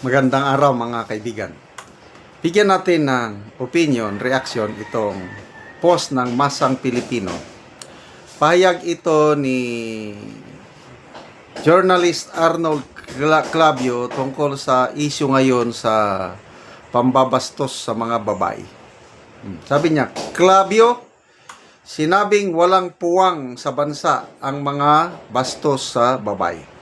Magandang araw mga kaibigan. Bigyan natin ng opinion, reaction itong post ng Masang Pilipino. Pahayag ito ni journalist Arnold Clavio tungkol sa issue ngayon sa pambabastos sa mga babae. Sabi niya, Clavio, sinabing walang puwang sa bansa ang mga bastos sa babae.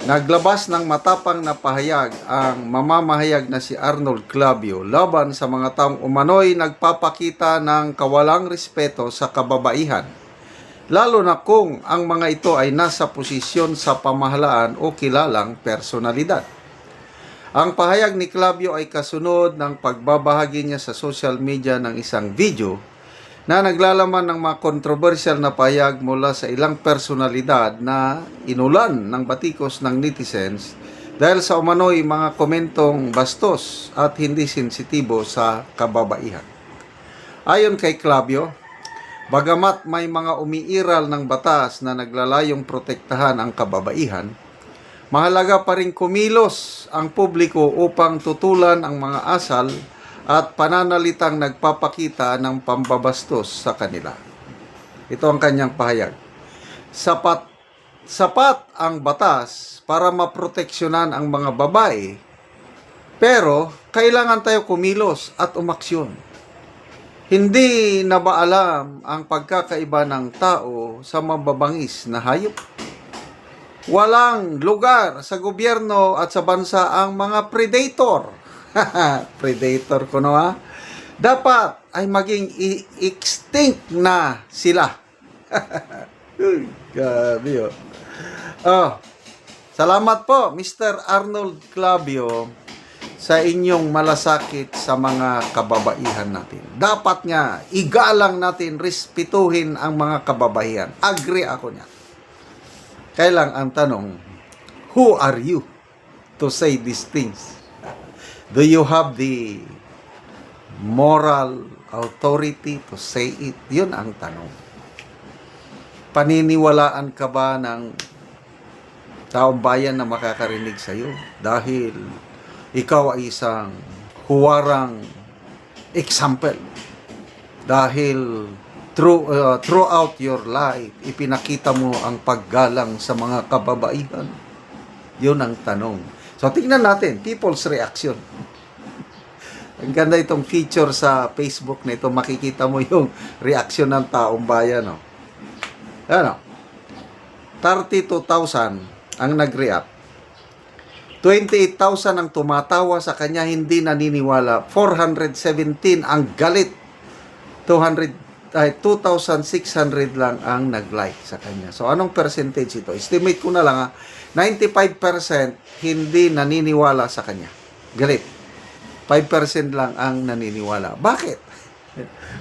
Naglabas ng matapang na pahayag ang mamamahayag na si Arnold Clavio laban sa mga taong umano'y nagpapakita ng kawalang respeto sa kababaihan, lalo na kung ang mga ito ay nasa posisyon sa pamahalaan o kilalang personalidad. Ang pahayag ni Clavio ay kasunod ng pagbabahagi niya sa social media ng isang video na naglalaman ng mga kontrobersyal na pahayag mula sa ilang personalidad na inulan ng batikos ng netizens dahil sa umano'y mga komentong bastos at hindi sensitibo sa kababaihan. Ayon kay Clavio, bagamat may mga umiiral ng batas na naglalayong protektahan ang kababaihan, mahalaga pa rin kumilos ang publiko upang tutulan ang mga asal at pananalitang nagpapakita ng pambabastos sa kanila. Ito ang kanyang pahayag. Sapat ang batas para maproteksyonan ang mga babae, pero kailangan tayo kumilos at umaksyon. Hindi na ba alam ang pagkakaiba ng tao sa mababangis na hayop? Walang lugar sa gobyerno at sa bansa ang mga predator. Predator ko no ha. Dapat ay maging extinct na sila. Grabe salamat po Mr. Arnold Clavio sa inyong malasakit sa mga kababaihan natin. Dapat nga igalang natin, respetuhin ang mga kababaihan. Agree ako niya. Kailang ang tanong, who are you to say these things? Do you have the moral authority to say it? Yun ang tanong. Paniniwalaan ka ba ng taong bayan na makakarinig sa iyo? Dahil ikaw ay isang huwarang example. Dahil throughout your life, ipinakita mo ang paggalang sa mga kababaihan. Yun ang tanong. So, tingnan natin, people's reaction. Ang ganda itong feature sa Facebook na ito. Makikita mo yung reaction ng taong bayan. No? Ano? 32,000 ang nag-react. 28,000 ang tumatawa sa kanya, hindi naniniwala. 417 ang galit. 2,600 lang ang nag-like sa kanya. So, anong percentage ito? Estimate ko na lang 95% hindi naniniwala sa kanya. Galit. 5% lang ang naniniwala. Bakit?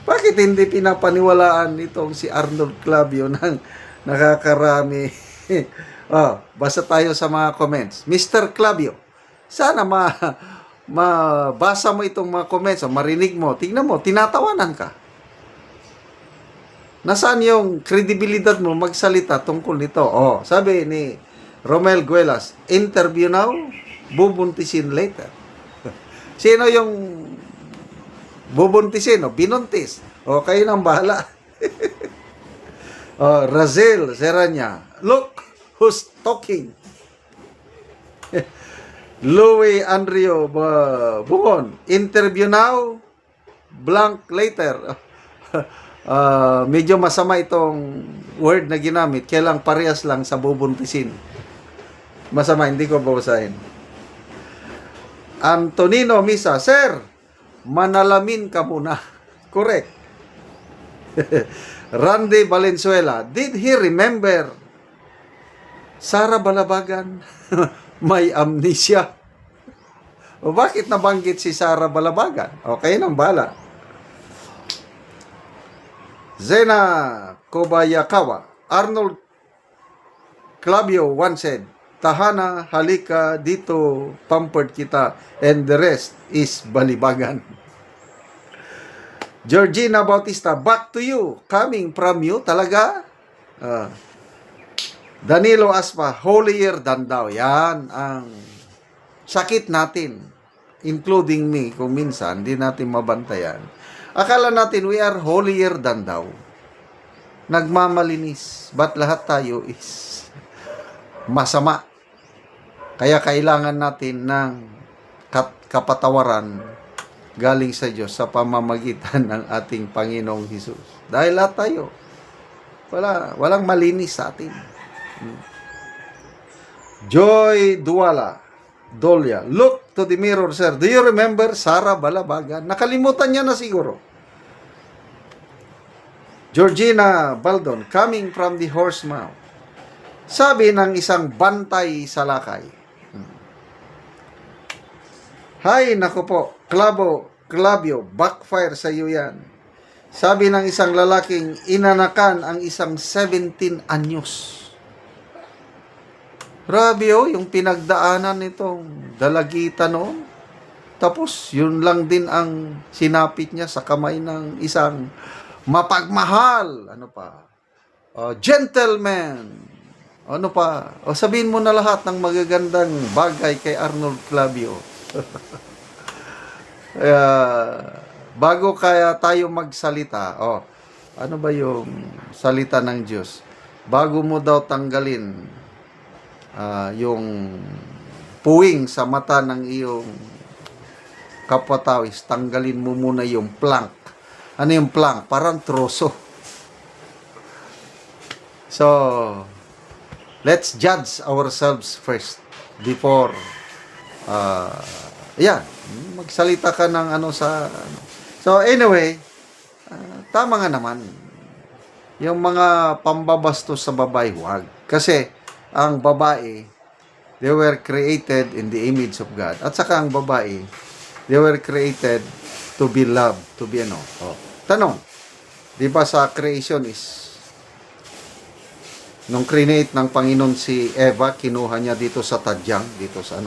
Bakit hindi pinapaniwalaan itong si Arnold Clavio ng nakakarami? Basa tayo sa mga comments. Mr. Clavio, sana mabasa mo itong mga comments, marinig mo, tingnan mo, tinatawanan ka. Nasaan yung kredibilidad mo magsalita tungkol nito? Sabi ni Romel Guelas, interview now, bubuntisin later. Sino yung bubuntisin? Binuntis. Kayo nang bahala. Razel Seranya, look who's talking. Louis Andrio Bungon, interview now, blank later. Medyo masama itong word na ginamit. Kailang parehas lang sa bubuntisin. Masama, hindi ko babasahin. Antonino Misa, Sir, manalamin ka muna. Correct. Randy Valenzuela, did he remember Sara Balabagan? May amnesia. Bakit nabanggit si Sara Balabagan? Okay nang bala. Zena Kobayakawa, Arnold Clavio once said, tahana, halika dito, pampered kita, and the rest is balibagan. Georgina Bautista, back to you, coming from you, talaga? Danilo Aspa, holier than thou. Yan ang sakit natin, including me, kung minsan, di natin mabantayan. Akala natin we are holier than thou. Nagmamalinis. But lahat tayo is masama. Kaya kailangan natin ng kapatawaran galing sa Diyos sa pamamagitan ng ating Panginoong Hesus. Dahil lahat tayo, walang malinis sa atin. Joy Dolia, look to the mirror, sir. Do you remember Sarah Balabagan? Nakalimutan niya na siguro. Georgina Baldon, coming from the horse mouth. Sabi ng isang bantay sa lakay. Hay, naku po, Clavio, backfire sa iyo yan. Sabi ng isang lalaking inanakan ang isang 17 anyos. Grabe yung pinagdaanan nitong dalagita noon. Tapos, yun lang din ang sinapit niya sa kamay ng isang mapagmahal. Gentleman. Sabihin mo na lahat ng magagandang bagay kay Arnold Clavio. Bago kaya tayo magsalita, ano ba yung salita ng Diyos? Bago mo daw tanggalin yung puwing sa mata ng iyong kapwa-tao, tanggalin mo muna yung plank. Ano yung plank? Parang troso. So, let's judge ourselves first before magsalita ka ng So anyway, tama nga naman. Yung mga pambabastos sa babae, wag. Kasi ang babae, they were created in the image of God. At saka ang babae, they were created to be loved, to be Tanong, di ba sa creation is nung create ng Panginoon si Eva, kinuha niya dito sa tadyang, dito sa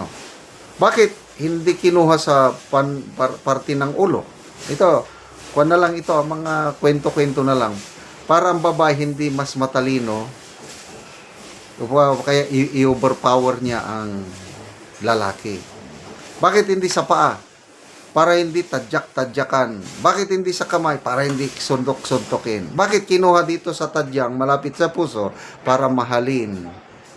Bakit hindi kinuha sa parte ng ulo? Ito, kuwan na lang ito, mga kwento-kwento na lang. Para ang babae hindi mas matalino, kaya i-overpower niya ang lalaki. Bakit hindi sa paa? Para hindi tadyak-tadyakan. Bakit hindi sa kamay? Para hindi sundok-suntokin. Bakit kinuha dito sa tadyang, malapit sa puso? Para mahalin,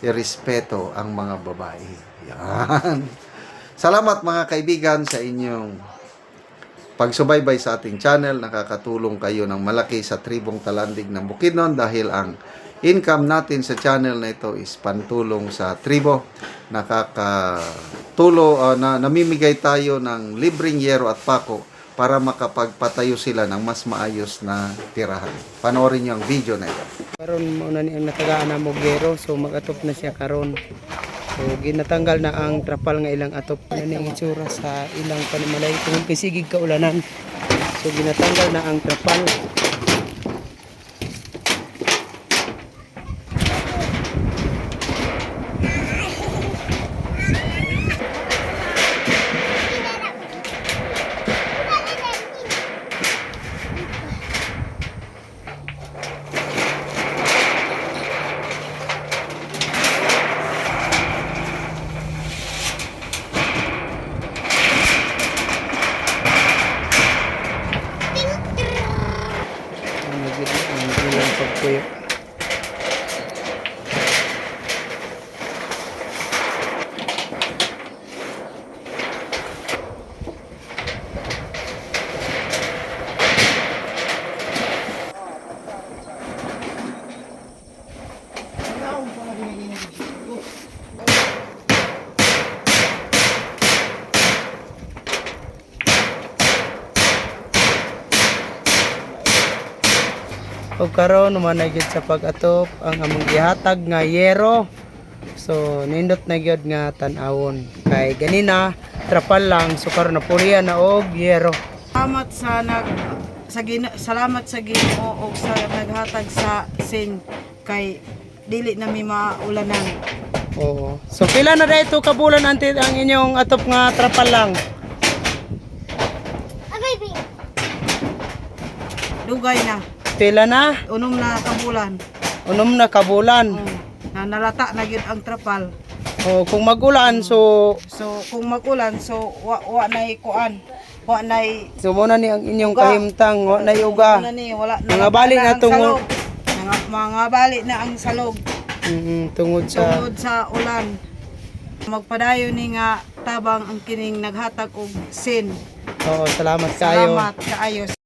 irespeto ang mga babae. Yan. Salamat mga kaibigan sa inyong pagsubaybay sa ating channel. Nakakatulong kayo ng malaki sa tribong Talandig ng Bukidnon dahil ang income natin sa channel na ito is pantulong sa tribo. Namimigay tayo ng libreng yero at pako para makapagpatayo sila ng mas maayos na tirahan. Panoorin niyo ang video na ito. Karon muna ni ang natagaan na mogyero, so magatop na siya karon. So ginatanggal na ang trapal nga ilang atop na ning itsura sa ilang panimalay tungod kay sigig kaulanan. So ginatanggal na ang trapal. Ang ilang pagpuyo. O karon naman na gyud sa pag-atop ang among gihatag nga yero. So nindot na gyud nga tan-awon. Kay ganina trapal lang, so karon na puriya na og yero. Salamat sa Ginoo og sa naghatag sa sing kay dili na mi maulanan. Oo. So pila na dayto kabulan anti ang inyong atop nga trapal lang? Dugay na. Pila na? Unom na kabulan. Unom na kabulan. Na nalata na gyud ang trapal. Oh, kung magulan so So kung magulan so wa nay kuan. Wa nay so mo na ni ang inyong Uga. kahimtang wa na yuga. Wala ni wala Mga bali na ang tungo. salog. Mga bali na ang salog Tungod sa tungod sa ulan. Magpadayon ni nga tabang ang kining naghatag og sin. salamat kayo. Salamat kaayo.